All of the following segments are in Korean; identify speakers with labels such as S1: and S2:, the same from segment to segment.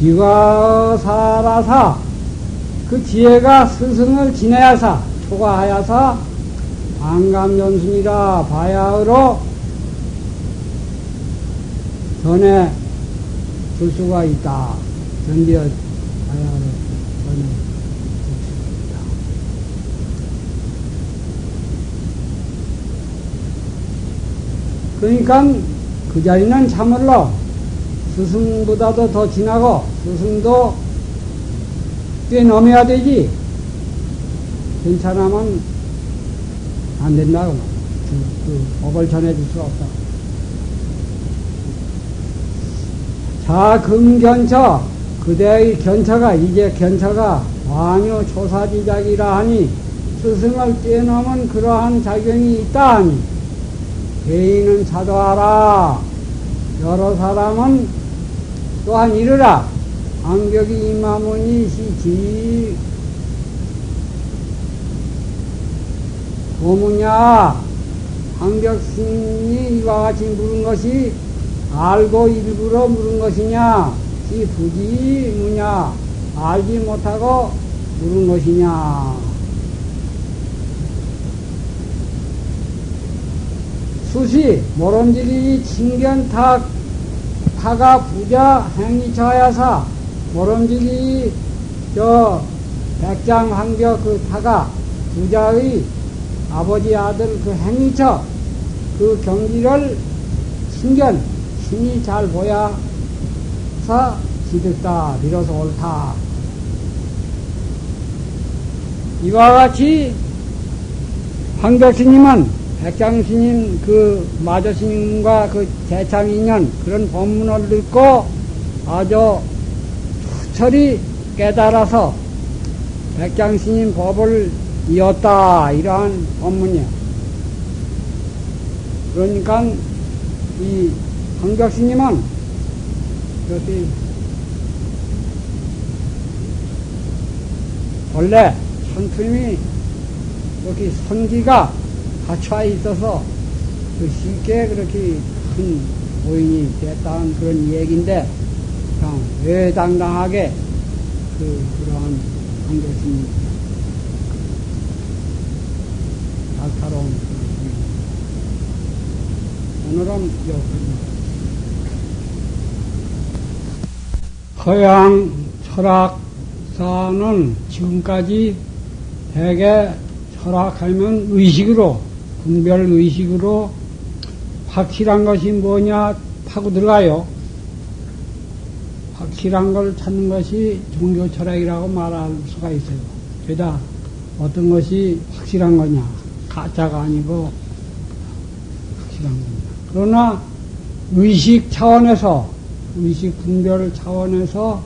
S1: 지과사라사 그 지혜가 스승을 지내야사 초과하야사 안감연순이라 바야흐로 전해 줄 수가 있다. 전비어 바야흐로 전해 줄 수가 있다. 그러니까 그 자리는 참을로 스승보다도 더 지나고 스승도 뛰어넘어야 되지. 괜찮으면 안 된다고. 그 법을 전해줄 수가 없다. 자, 금견처. 그대의 견처가, 이제 견처가 완유 초사지작이라 하니 스승을 뛰어넘은 그러한 작용이 있다 하니 개인은 자도하라. 여러 사람은 또한 이르라. 안격이 임하무니 시지 고무냐. 안격스님이 이와 같이 물은 것이 알고 일부러 물은 것이냐, 시 부지무냐, 알지 못하고 물은 것이냐. 수시 모름지기 친견 타가 부자 행위처하야사. 모름지기 저 백장 황교 그 타가 부자의 아버지 아들 그 행위처 그 경지를 친견 신이 잘 보야사 지득다 비로소 옳다. 이와 같이 황교스님은 백장스님 그 마저스님과 그 재창인연 그런 법문을 듣고 아주 투철히 깨달아서 백장스님 법을 이었다. 이러한 법문이야. 그러니까 이 황격스님은 여기 원래 선투님이 여기 선기가 갖춰 있어서 그 쉽게 그렇게 큰 고인이 됐다는 그런 얘기인데 그냥 외당당하게 그러한 황격스님 날카로운 오늘은 여기까지. 서양 철학사는 지금까지 대개 철학하면 의식으로, 분별 의식으로 확실한 것이 뭐냐 파고 들어가요. 확실한 걸 찾는 것이 종교 철학이라고 말할 수가 있어요. 게다가 어떤 것이 확실한 거냐, 가짜가 아니고 확실한 거냐. 그러나 의식 차원에서, 의식 분별 차원에서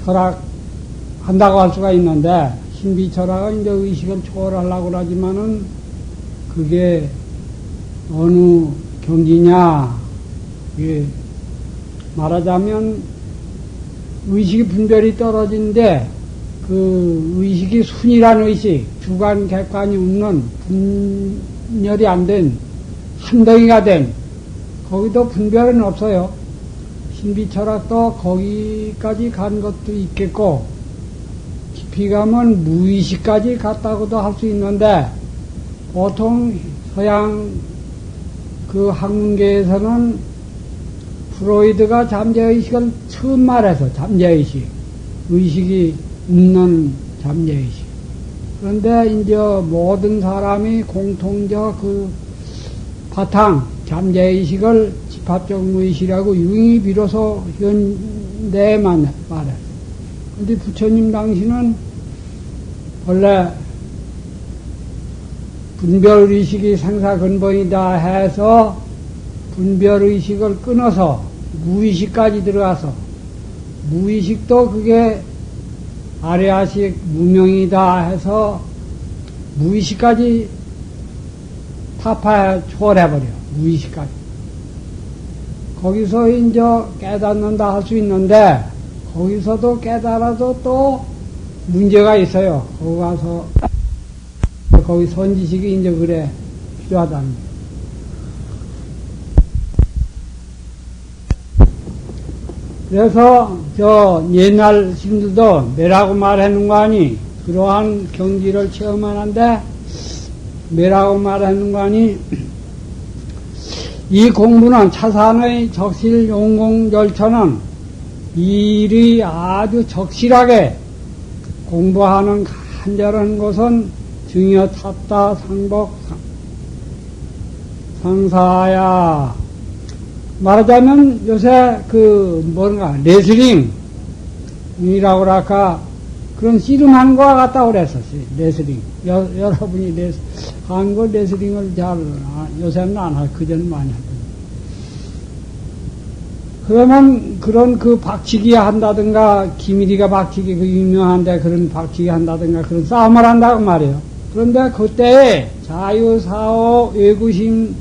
S1: 철학한다고 할 수가 있는데, 신비 철학은 이제 의식을 초월하려고 하지만은 그게 어느 경지냐, 이게 말하자면 의식이 분별이 떨어진데 그 의식이 순이란 의식, 주관, 객관이 없는 분열이 안 된 한덩이가 된 거기도 분별은 없어요. 신비 철학도 거기까지 간 것도 있겠고 깊이 가면 무의식까지 갔다고도 할 수 있는데 보통 서양 그 학문계에서는 프로이드가 잠재의식을 처음 말해서 잠재의식, 의식이 없는 잠재의식. 그런데 이제 모든 사람이 공통적 그 바탕 잠재의식을 집합적 무의식이라고 융이 비로소 현대에만 말해. 근데 부처님 당시는 원래 분별의식이 생사근본이다 해서 분별의식을 끊어서 무의식까지 들어가서 무의식도 그게 아래아식 무명이다 해서 무의식까지 타파 초월해버려. 무의식까지. 거기서 이제 깨닫는다 할 수 있는데 거기서도 깨달아도 또 문제가 있어요. 거기 가서 거기 선지식이 이제 그래 필요하다는 거예요. 그래서 저 옛날 신들도 매라고 말하는 거 아니, 그러한 경지를 체험하는데 매라고 말하는 거 아니, 이 공부는 차산의 적실 용공절처는 일이 아주 적실하게 공부하는 간절한 것은 증여 탔다 상복 상사야. 말하자면 요새 뭔가 레슬링이라고 그럴까 그런 씨름하는 거와 같다고 그랬었어요. 레슬링. 여러분이 한국 레슬링을 요새는 안 하고 그전은 많이 하거든요. 그러면 그런 박치기 한다든가, 김일이가 박치기 유명한데 그런 박치기 한다든가 그런 싸움을 한다고 말이에요. 그런데 그때에 자유사호 외구심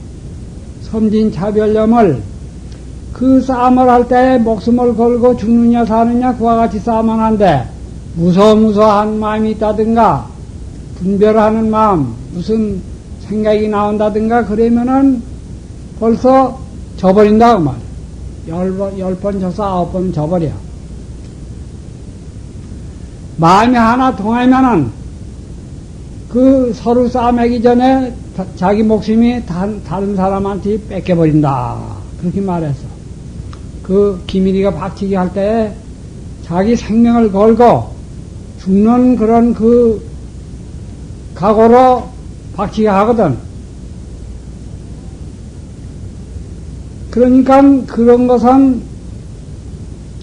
S1: 섬진차별념을 그 싸움을 할 때 목숨을 걸고 죽느냐 사느냐 그와 같이 싸움을 하는데 무서무서한 마음이 있다든가 분별하는 마음 무슨 생각이 나온다든가 그러면은 벌써 져버린다고 말이야. 10번 져서 9번 져버려. 마음이 하나 통하면은 서로 싸움하기 전에 자기 목숨이 다른 사람한테 뺏겨버린다. 그렇게 말했어. 김일이가 박치기 할 때 자기 생명을 걸고 죽는 그런 각오로 박치기 하거든. 그러니까 그런 것은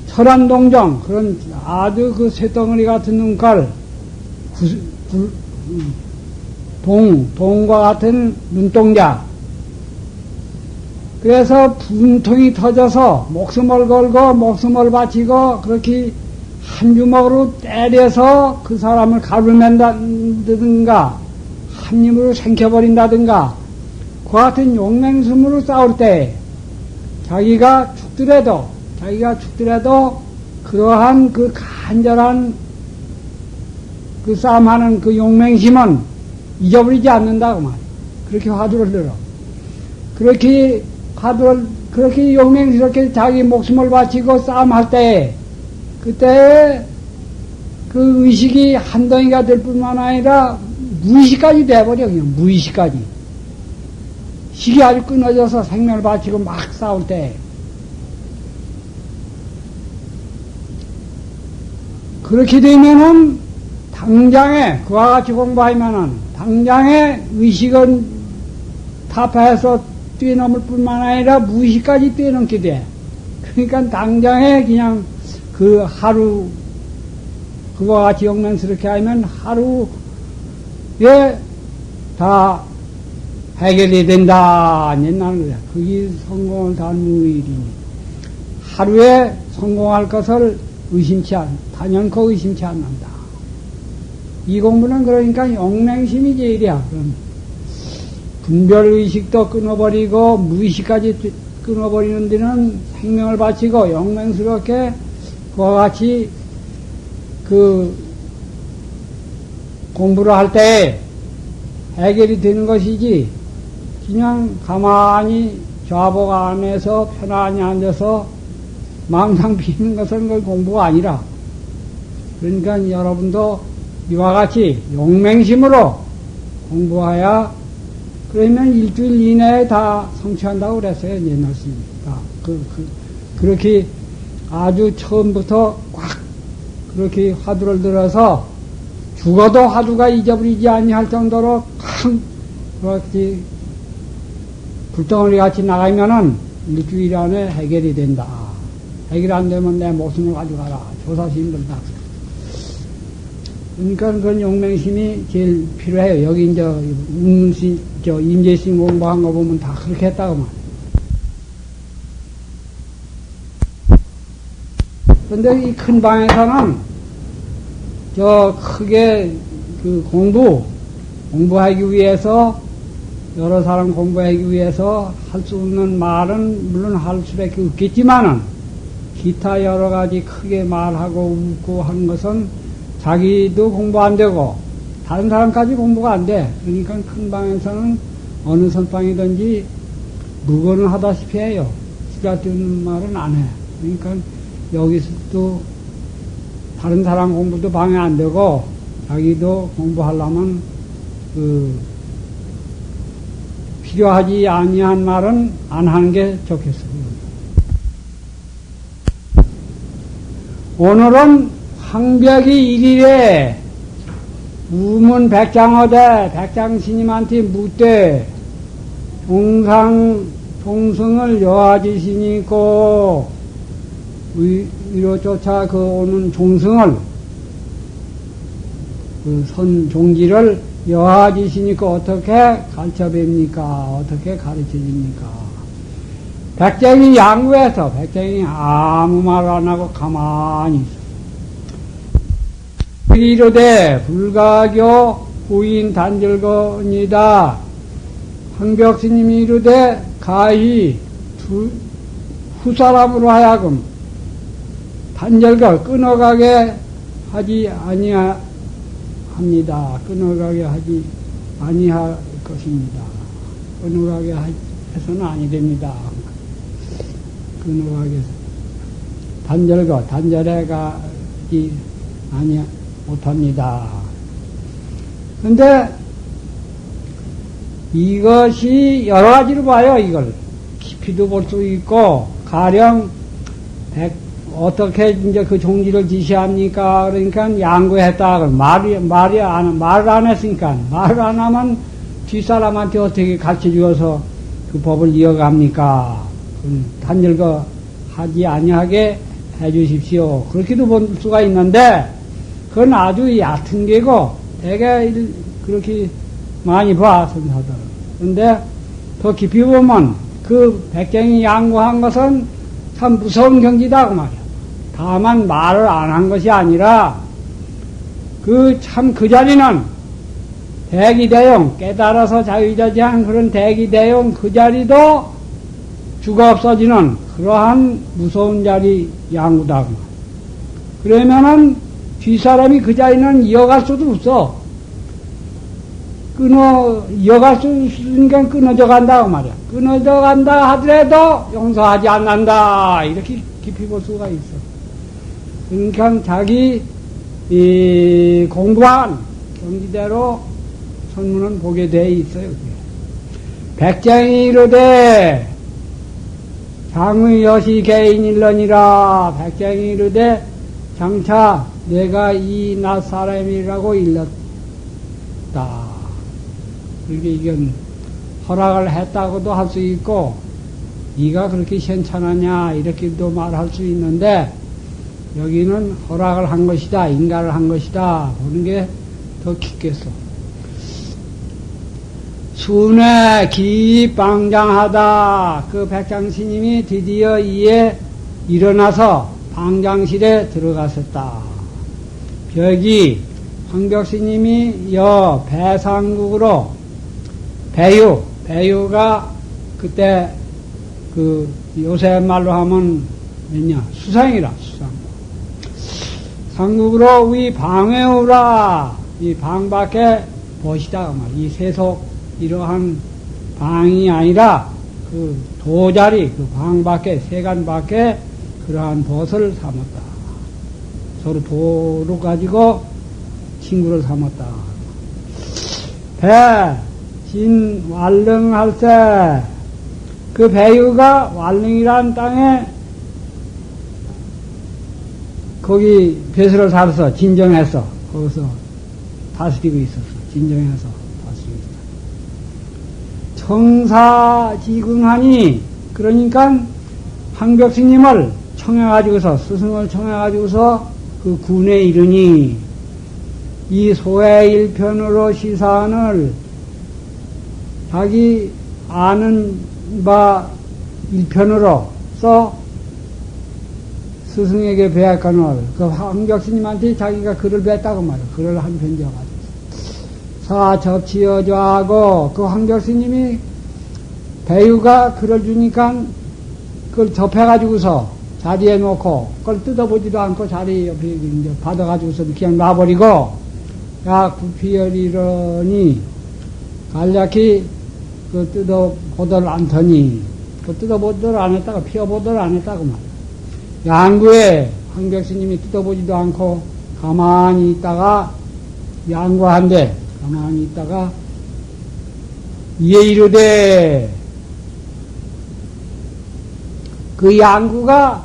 S1: 철안동정, 그런 아주 쇳덩어리 같은 눈깔, 동과 같은 눈동자. 그래서 분통이 터져서 목숨을 걸고 목숨을 바치고 그렇게 한 주먹으로 때려서 그 사람을 가르맨다든가 한 입으로 생겨버린다든가 그 같은 용맹숨으로 싸울 때 자기가 죽더라도 그러한 간절한 싸움하는 용맹심은 잊어버리지 않는다고 말이야. 그렇게 화두를 들어. 그렇게 용맹스럽게 자기 목숨을 바치고 싸움할 때, 그때 의식이 한덩이가 될 뿐만 아니라 무의식까지 돼버려, 그냥 무의식까지. 식이 아주 끊어져서 생명을 바치고 막 싸울 때. 그렇게 되면은 당장에, 그와 같이 공부하면은 당장에 의식은 타파해서 뛰어넘을 뿐만 아니라 무의식까지 뛰어넘게 돼. 그러니까 당장에 그냥 하루, 그와 같이 용맹스럽게 하면 하루에 다 해결이 된다. 옛날에 그래. 그게 성공을 다 무일이니. 하루에 성공할 것을 단연코 의심치 않는다. 이 공부는 그러니까 용맹심이 제일이야. 그럼 분별의식도 끊어버리고 무의식까지 끊어버리는 데는 생명을 바치고 용맹스럽게 그와 같이 공부를 할 때 해결이 되는 것이지 그냥 가만히 좌복 안에서 편안히 앉아서 망상 피는 것은 그 공부가 아니라 그러니까 여러분도 이와 같이 용맹심으로 공부해야 그러면 일주일 이내에 다 성취한다고 그랬어요. 옛날 스님이. 그렇게 아주 처음부터 꽉 그렇게 화두를 들어서 죽어도 화두가 잊어버리지 아니할 정도로 그렇게 불덩어리 같이 나가면은 일주일 안에 해결이 된다. 해결 안 되면 내 목숨을 가져가라. 조사시 힘들다. 그러니까 그런 용맹심이 제일 필요해요. 여기 임재심 공부한 거 보면 다 그렇게 했다고 말. 그런데 이 큰 방에서는 크게 공부하기 위해서 여러 사람 공부하기 위해서 할 수 없는 말은 물론 할 수밖에 없겠지만은 기타 여러 가지 크게 말하고 웃고 하는 것은 자기도 공부 안 되고 다른 사람까지 공부가 안 돼. 그러니까 큰 방에서는 어느 선방이든지 무거는 하다시피 해요. 쓰잘데없는 말은 안 해. 그러니까 여기서도 다른 사람 공부도 방해 안 되고, 자기도 공부하려면, 필요하지 아니한 말은 안 하는 게 좋겠어요. 오늘은 황벽이 일일에 우문 백장어대 백장스님한테 묻되 종성을 여하지시니고 위로조차 그 오는 종성을 그 선종지를 여하지시니까 어떻게 가르쳐줍니까? 어떻게 가르쳐줍니까? 백정이 양구해서 백정이 아무 말 안 하고 가만히 있어. 이르되 불가교 부인 단절거니이다. 황벽스님이 이르되 가히 후사람으로 하여금 단절거 끊어가게 하지 아니합니다. 끊어가게 하지 아니할 것입니다. 끊어가게 해서는 아니 됩니다. 끊어가게 해서 단절거 단절해 가지 아니 못합니다. 근데 이것이 여러 가지로 봐요. 이걸 깊이도 볼 수 있고 가령 어떻게 이제 그 종지를 지시합니까? 그러니까 양구했다. 말을 안 했으니까 말을 안 하면 뒷사람한테 어떻게 가르쳐 주어서 그 법을 이어갑니까? 단절거 하지 아니하게 해 주십시오. 그렇게도 볼 수가 있는데 그건 아주 얕은 게고 되게 그렇게 많이 봐, 선사들은. 근데 더 깊이 보면 그 백경이 양구한 것은 참 무서운 경지다, 그 말이야. 다만 말을 안 한 것이 아니라 그 자리는 대기대용, 깨달아서 자유자재한 그런 대기대용 그 자리도 죽어 없어지는 그러한 무서운 자리 양구다, 그 말이야. 그러면은 뒷사람이 그 자리는 이어갈 수도 없어. 이어갈 수 있으니까 끊어져 간다, 그 말이야. 끊어져 간다 하더라도 용서하지 않는다. 이렇게 깊이 볼 수가 있어. 그러니까 자기, 공부한 경지대로 선문은 보게 돼 있어요. 백장이 이르되 장의 여시 개인일러니라. 백장이 이르되 장차 내가 이 낯 사람이라고 일렀다. 그렇게 이건 허락을 했다고도 할 수 있고, 네가 그렇게 괜찮았냐 이렇게도 말할 수 있는데, 여기는 허락을 한 것이다, 인가를 한 것이다 보는 게 더 깊겠어. 순회 기방장하다. 그 백장스님이 드디어 이에 일어나서 방장실에 들어갔었다. 벽이 황벽스님이 배상국으로 배유가 그때 그 요새 말로 하면 뭐냐 수상이라 수상. 상국으로 위 방외우라. 이 방 밖에 보시다. 이 세속 이러한 방이 아니라 그 도자리 그 방 밖에 세간 밖에 그러한 벗을 삼았다. 서로 도로 가지고 친구를 삼았다. 진 왈릉할세. 그 배유가 왈릉이란 땅에 거기 배설을 살아서 진정해서 거기서 다스리고 있었어. 진정해서 다스리고 있었어. 청사지궁하니 그러니까 황벽스님을 청해가지고서 스승을 청해가지고서 그 군에 이르니 이 소의 일편으로 시사안을 자기 아는 바 일편으로 써 스승에게 배약하는 그 황벽스님한테 자기가 글을 뱉다고 말이야. 글을 한 편 지어가지고 사 접치어줘하고 그 황벽스님이 배유가 글을 주니까 그걸 접해가지고서 자리에 놓고 그걸 뜯어보지도 않고 자리 옆에 이제 받아가지고서 그냥 놔버리고 야 구피열이러니 간략히 그 뜯어보들 않더니 그 뜯어보들 안 했다가 피어보들 안 했다고 말이야. 양구에 황벽스님이 뜯어보지도 않고 가만히 있다가 양구한데 가만히 있다가 이에 이르되 그 양구가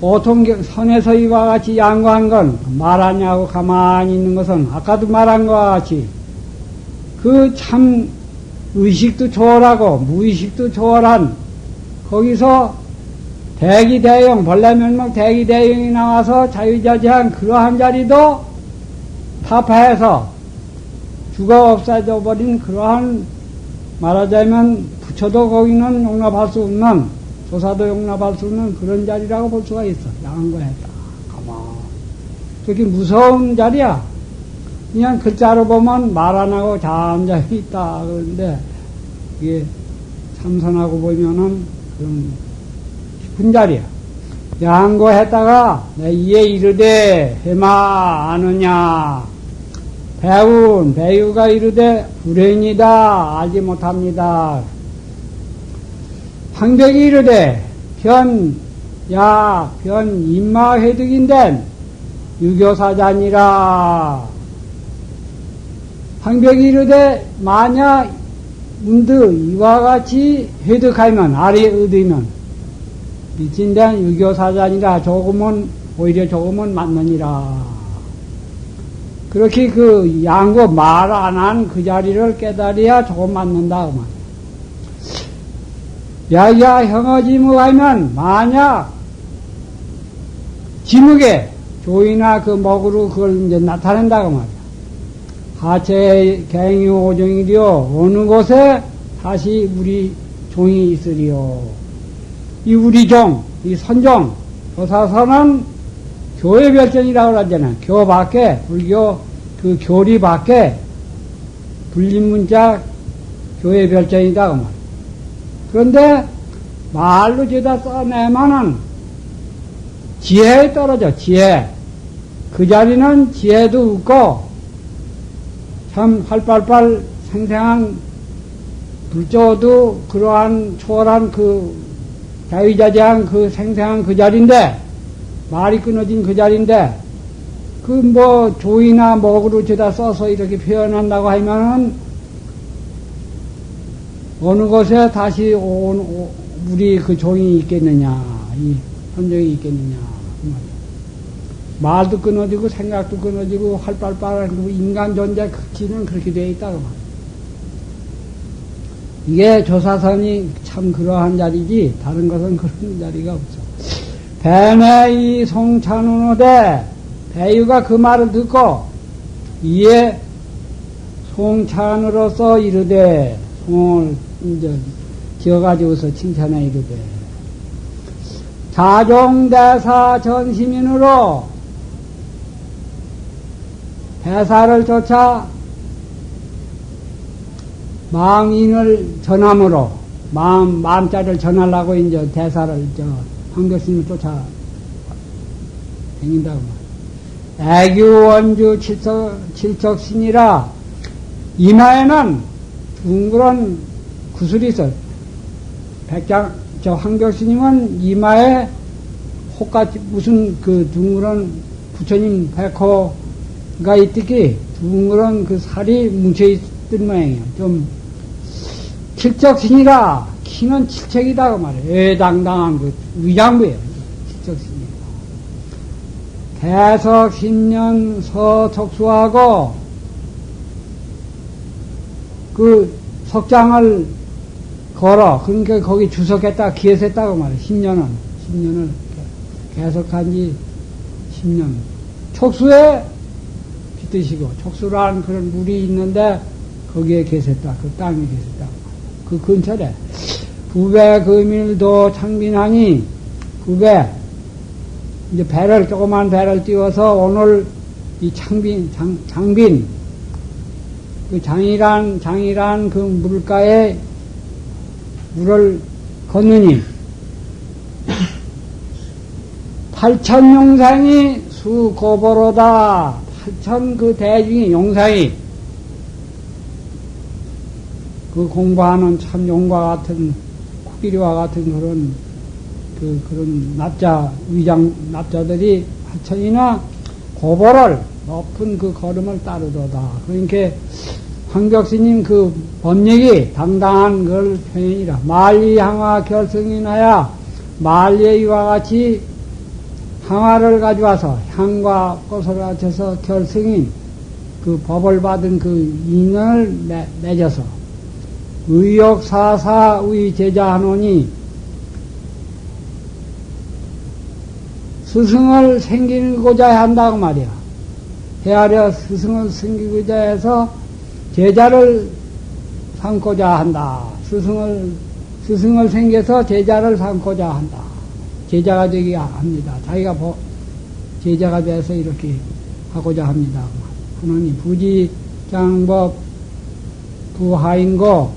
S1: 보통 선에서 이와 같이 양구한 건 말하냐고 가만히 있는 것은 아까도 말한 것과 같이 그 참 의식도 초월하고 무의식도 초월한 거기서 대기대용 벌레 멸목 대기대용이 나와서 자유자재한 그러한 자리도 타파해서 죽어 없어져 버린 그러한 말하자면 부처도 거기는 용납할 수 없는 조사도 용납할 수 없는 그런 자리라고 볼 수가 있어. 양거했다. 가만. 그렇게 무서운 자리야. 그냥 글자로 보면 말 안 하고 잠잠히 있다. 그런데 이게 참선하고 보면은 그런 깊은 자리야. 양거했다가 내 이에 이르되 해마 아느냐. 배우가 이르되 불행이다. 알지 못합니다. 황벽이 이르되 변 임마회득인된 유교사자니라. 황벽이 이르되 만약 문득 이와 같이 회득하면 아래 얻으면 미친된 유교사자니라. 오히려 조금은 맞느니라. 그렇게 그 양고 말 안 한 그 자리를 깨달아야 조금 맞는다. 그 말. 야야 형어지무하면 만약 지묵에 조이나 그 먹으로 그걸 이제 나타낸다고 말이야. 하체 갱이 오종이리요. 어느 곳에 다시 우리 종이 있으리요. 이 우리 종, 이 선종, 조사선은 교회 별전이라고 그러잖아. 교 밖에, 불교 그 교리 밖에 불림문자 교회 별전이다. 그 말. 그런데 말로 죄다 써내면은 지혜에 떨어져. 지혜. 그 자리는 지혜도 없고 참 활발발 생생한 불조도 그러한 초월한 그 자유자재한 그 생생한 그 자리인데 말이 끊어진 그 자리인데 그 뭐 조이나 먹으로 죄다 써서 이렇게 표현한다고 하면은 어느 곳에 다시 우리 그 종이 있겠느냐, 이 선종이 있겠느냐. 말도 끊어지고 생각도 끊어지고 활발발한 그 인간 존재 극치는 그렇게 되어 있다고 말이야. 이게 조사선이 참 그러한 자리지 다른 것은 그런 자리가 없어. 배매이 송찬운호대 배유가 그 말을 듣고 이에 송찬으로서 이르되 송을 이제 지어가지고서 칭찬해 이르되 자종대사 전시민으로 대사를 쫓아 망인을 전함으로 마음자를 전하려고 이제 대사를 황교스님을 쫓아 다닌다고 말이야. 애규원주 칠척신이라 이마에는 둥그런 구슬이 있어. 황교스님은 이마에 혹같이 무슨 그 둥그런 부처님 백호가 있듯이 둥그런 그 살이 뭉쳐있던 모양이야. 좀 칠척신이라 키는 칠척이다 그 말이야. 애당당한 그 위장부예요. 칠척신이. 대석 10년 서척수하고 그 석장을 걸어. 그러니까 거기 주석했다 기했었다고 말이야. 10년을 계속한 지 10년. 촉수에 빗드시고 촉수라는 그런 물이 있는데 거기에 계셨다. 그 땅에 계셨다. 그 근처에 부배 금일도 창빈하니 부배 이제 조그만 배를 띄워서 오늘 이 장빈 그 장이란 그 물가에 물을 걷느니 8천 용상이 수고보로다. 8천 그 대중이 용상이 그 공부하는 참 용과 같은 코끼리와 같은 그런 그런 납자들이 하천이나 고보를 높은 그 걸음을 따르도다. 그러니까 황벽스님 그 법력이 당당한 걸 표현이라. 만리향화 결승인하야 만리의 이와 같이 향화를 가져와서 향과 꽃을 갖춰서 결승인 그 법을 받은 그 인연을 맺어서 의욕사사 의 제자하노니 스승을 생기고자 한다고 말이야. 헤아려 스승을 생기고자 해서 제자를 삼고자 한다. 스승을 생겨서 제자를 삼고자 한다. 제자가 되게 합니다. 자기가 제자가 돼서 이렇게 하고자 합니다. 하느니 부지장법 부하인고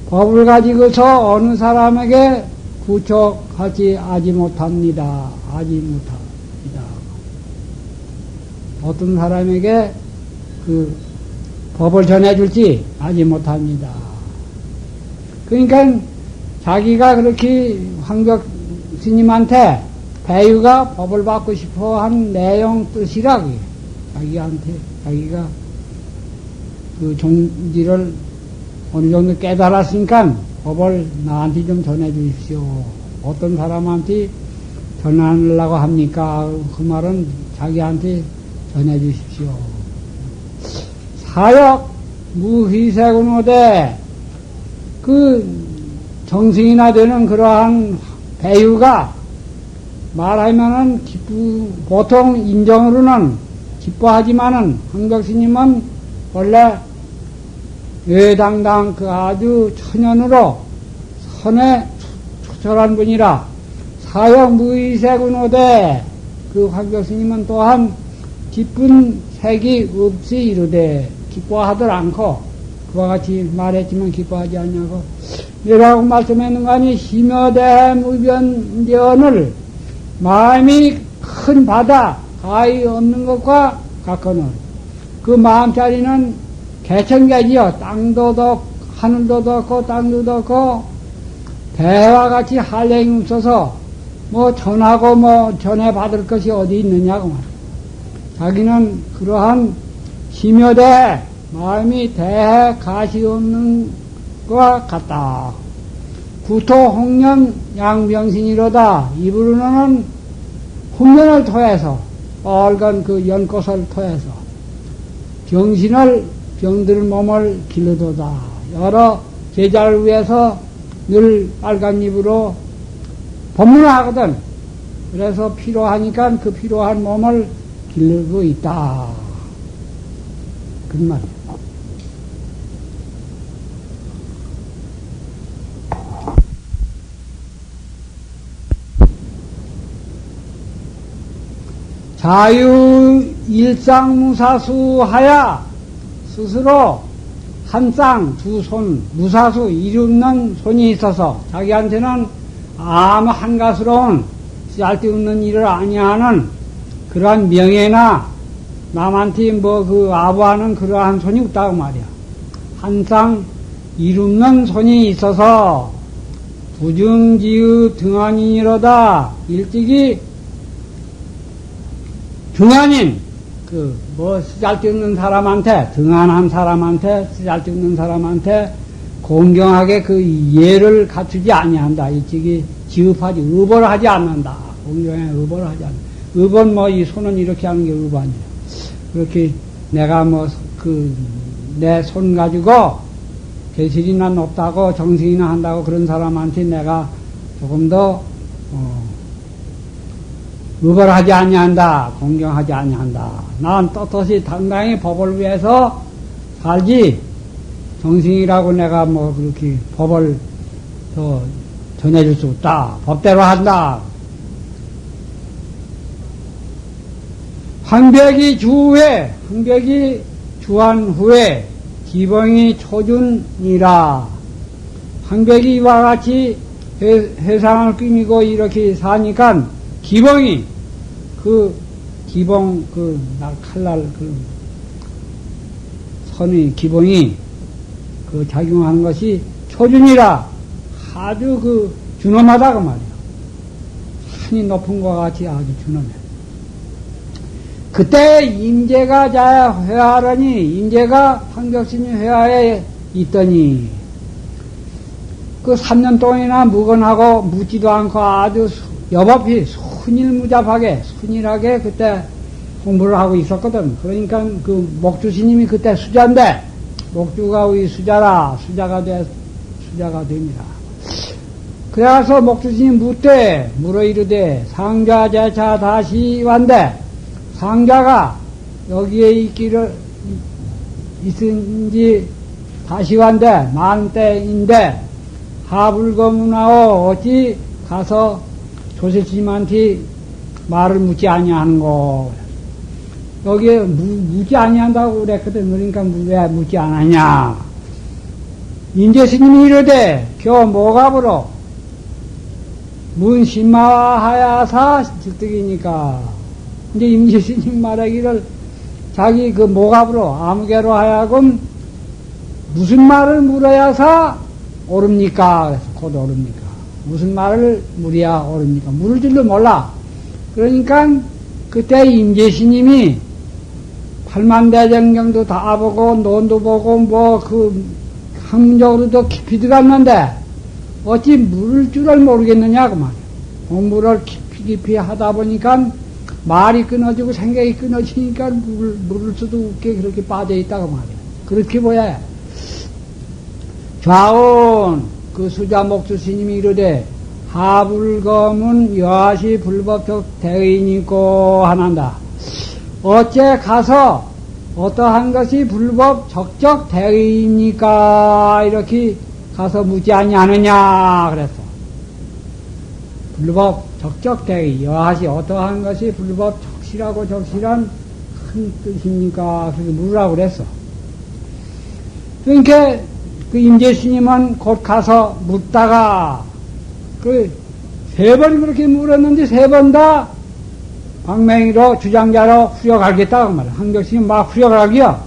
S1: 법을 가지고서 어느 사람에게 구척하지 아지 못합니다. 아지 못합니다. 어떤 사람에게 그 법을 전해줄지 아지 못합니다. 그러니까 자기가 그렇게 황벽 스님한테 배유가 법을 받고 싶어 한 내용 뜻이라고 자기한테 자기가 그 종지를 어느 정도 깨달았으니까 법을 나한테 좀 전해 주십시오. 어떤 사람한테 전하려고 합니까? 그 말은 자기한테 전해 주십시오. 사역 무희세군호대 그 정승이나 되는 그러한 배유가 말하면은 보통 인정으로는 기뻐하지만은 황벽스님은 원래 외당당 그 아주 천연으로 선에 초철한 분이라 사역 무의색은오되 그 황벽스님은 또한 기쁜 색이 없이 이르되 기뻐하들 않고 그와 같이 말했지만 기뻐하지 않냐고 이라고 말씀했는가 하니 심여대 무변전을 마음이 큰 바다 가히 없는 것과 같거늘 그 마음자리는 개천개지요. 땅도 더 하늘도 덥고 땅도 덥고 배와 같이 한량이 없어서 뭐 전하고 뭐 전해받을 것이 어디 있느냐고 말이야. 자기는 그러한 심여대 마음이 대해 가시 없는 것과 같다. 구토 홍련 양병신이로다. 입으로는 홍련을 토해서 빨간 그 연꽃을 토해서 병들 몸을 길러도다. 여러 제자를 위해서 늘 빨간 입으로 법문을 하거든. 그래서 필요하니까 그 필요한 몸을 길르고 있다. 그 말이야. 자유 일상무사수 하야 스스로 한 쌍, 두 손, 무사수 이루는 손이 있어서 자기한테는 아무 한가스러운 쓸데없는 일을 아니하는 그러한 명예나 남한테 뭐 그 아부하는 그러한 손이 없다고 말이야. 한 쌍 이루는 손이 있어서 부증지의 등한인이로다. 일찍이 등한인 뭐 쓰잘데없는 사람한테 등한한 사람한테 쓰잘데없는 사람한테 공경하게 그 예를 갖추지 아니한다. 일찍이 지읍하지 의벌을 하지 않는다. 공경에 의벌을 하지 않는다. 의벌 뭐 이 손은 이렇게 하는 게 의벌 아니야. 그렇게 내가 뭐 내 손 가지고 개실이나 높다고 정승이나 한다고 그런 사람한테 내가 조금 더 의벌하지 아니한다. 공경하지 아니한다. 난 떳떳이 당당히 법을 위해서 살지 정승이라고 내가 뭐 그렇게 법을 더 전해줄 수 없다. 법대로 한다. 황벽이 주후에 황벽이 주한 후에 기봉이 초준이라. 황벽이 이와 같이 회상을 꾸미고 이렇게 사니까 기봉이 기봉 칼날 선의 기봉이 작용하는 것이 초준이라 아주 준엄하다 그 말이야. 천이 높은 것 같이 아주 준엄해. 그때 임재가 자야 회하라니, 임재가 황벽스님 회하에 있더니, 그 3년 동안이나 묵언하고 묻지도 않고 아주 여법히 순일무잡하게, 순일하게 그때 공부를 하고 있었거든. 그러니까 그 목주 스님이 그때 수자인데, 목주가 우리 수자라, 수자가 됩니다. 그래서 목주 스님 묻되, 물어 이르되, 상좌 제차 다시 완대, 상좌가 여기에 있은지 다시 완대, 만때인데, 하불거문하오, 어찌 가서 조실스님한테 말을 묻지 아니하는고. 여기에 묻지 아니한다고 그랬거든. 그러니까 왜 묻지 않았냐. 인재스님이 이르되 겨 모갑으로 문신마하야사 즉득이니까 이제 인재스님 말하기를 자기 그 모갑으로 아무개로 하여금 무슨 말을 물어야사 옳습니까? 그래서 곧 옳습니까? 무슨 말을 물어야 옳습니까? 물을 줄도 몰라. 그러니까 그때 임재스님이 팔만대정경도 다 보고 논도 보고 뭐 그 학문적으로도 깊이 들어갔는데 어찌 물을 줄을 모르겠느냐 그 말이야. 공부를 깊이 하다 보니까 말이 끊어지고 생각이 끊어지니까 물을 수도 없게 그렇게 빠져있다고 말이야. 그렇게 보여야 해. 좌운 그 수자 목주 스님이 이르되 하불검은 여하시 불법적 대의니고 하난다. 어째 가서 어떠한 것이 불법 적적 대의입니까? 이렇게 가서 묻지 아니하느냐 그랬어. 불법 적적 대의 여하시 어떠한 것이 불법 적실하고 적실한 큰 뜻입니까? 그렇게 물으라고 그랬어. 그러니까 그 임재스님은 곧 가서 묻다가 세 번 그렇게 물었는데 세 번 다 광명이로 주장자로 후려가겠다고 말이야. 황벽스님 막 후려가기야.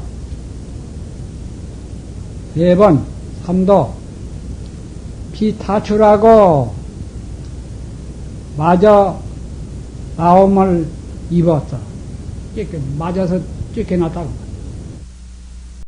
S1: 세 번, 3도 피 타출하고 마저 나옴을 입었어. 맞아서 쫓겨났다고.